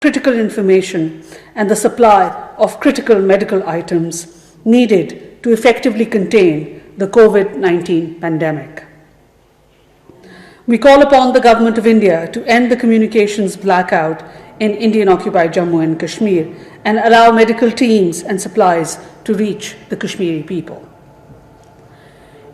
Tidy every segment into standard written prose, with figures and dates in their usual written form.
critical information and the supply of critical medical items needed to effectively contain the COVID-19 pandemic. We call upon the Government of India to end the communications blackout in Indian-occupied Jammu and Kashmir and allow medical teams and supplies to reach the Kashmiri people.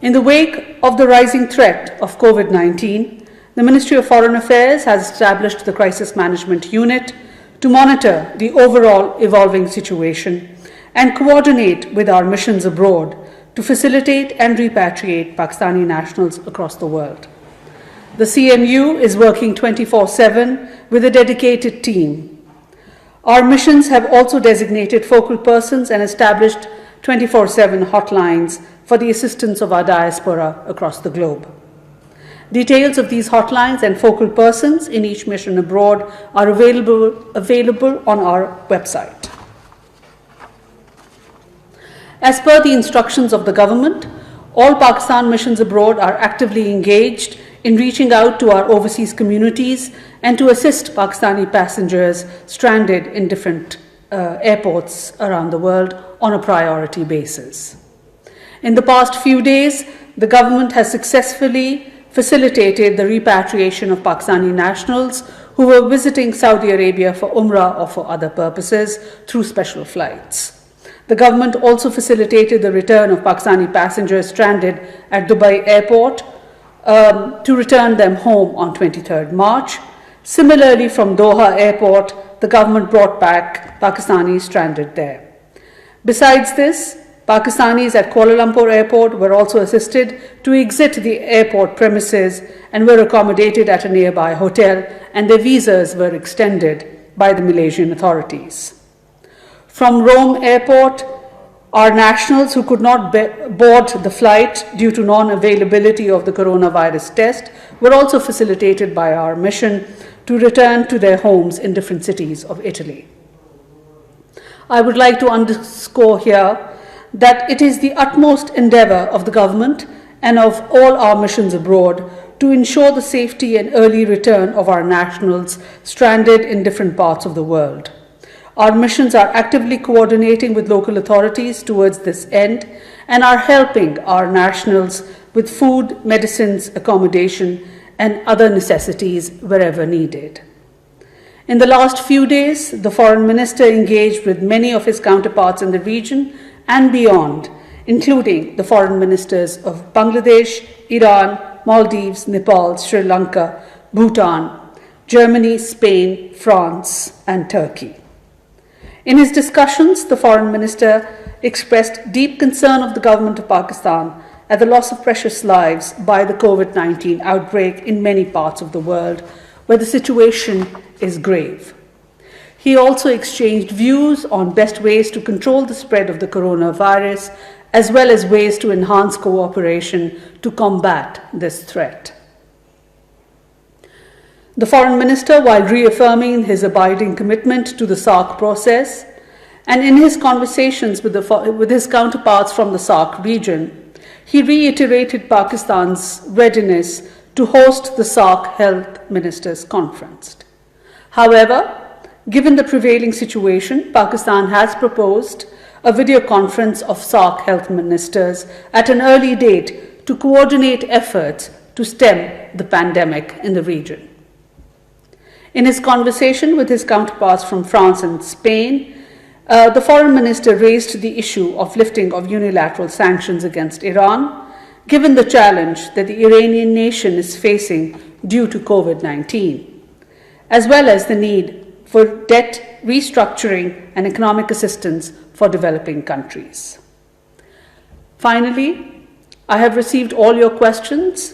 In the wake of the rising threat of COVID-19, the Ministry of Foreign Affairs has established the Crisis Management Unit to monitor the overall evolving situation and coordinate with our missions abroad to facilitate and repatriate Pakistani nationals across the world. The CMU is working 24/7 with a dedicated team. Our missions have also designated focal persons and established 24/7 hotlines for the assistance of our diaspora across the globe. Details of these hotlines and focal persons in each mission abroad are available on our website. As per the instructions of the government, all Pakistan missions abroad are actively engaged in reaching out to our overseas communities and to assist Pakistani passengers stranded in different airports around the world on a priority basis. In the past few days, the government has successfully facilitated the repatriation of Pakistani nationals who were visiting Saudi Arabia for Umrah or for other purposes through special flights. The government also facilitated the return of Pakistani passengers stranded at Dubai Airport to return them home on 23rd March. Similarly, from Doha Airport, the government brought back Pakistanis stranded there. Besides this, Pakistanis at Kuala Lumpur Airport were also assisted to exit the airport premises and were accommodated at a nearby hotel, and their visas were extended by the Malaysian authorities. From Rome Airport, our nationals who could not board the flight due to non-availability of the coronavirus test were also facilitated by our mission to return to their homes in different cities of Italy. I would like to underscore here that it is the utmost endeavour of the government and of all our missions abroad to ensure the safety and early return of our nationals stranded in different parts of the world. Our missions are actively coordinating with local authorities towards this end and are helping our nationals with food, medicines, accommodation, and other necessities wherever needed. In the last few days, the Foreign Minister engaged with many of his counterparts in the region and beyond, including the foreign ministers of Bangladesh, Iran, Maldives, Nepal, Sri Lanka, Bhutan, Germany, Spain, France, and Turkey. In his discussions, the foreign minister expressed deep concern of the government of Pakistan at the loss of precious lives by the COVID-19 outbreak in many parts of the world, where the situation is grave. He also exchanged views on best ways to control the spread of the coronavirus, as well as ways to enhance cooperation to combat this threat. The Foreign Minister, while reaffirming his abiding commitment to the SAARC process, and in his conversations with his counterparts from the SAARC region, he reiterated Pakistan's readiness to host the SAARC Health Ministers' Conference. However, given the prevailing situation, Pakistan has proposed a video conference of SAARC health ministers at an early date to coordinate efforts to stem the pandemic in the region. In his conversation with his counterparts from France and Spain, the foreign minister raised the issue of lifting of unilateral sanctions against Iran, given the challenge that the Iranian nation is facing due to COVID-19, as well as the need for debt restructuring and economic assistance for developing countries. Finally, I have received all your questions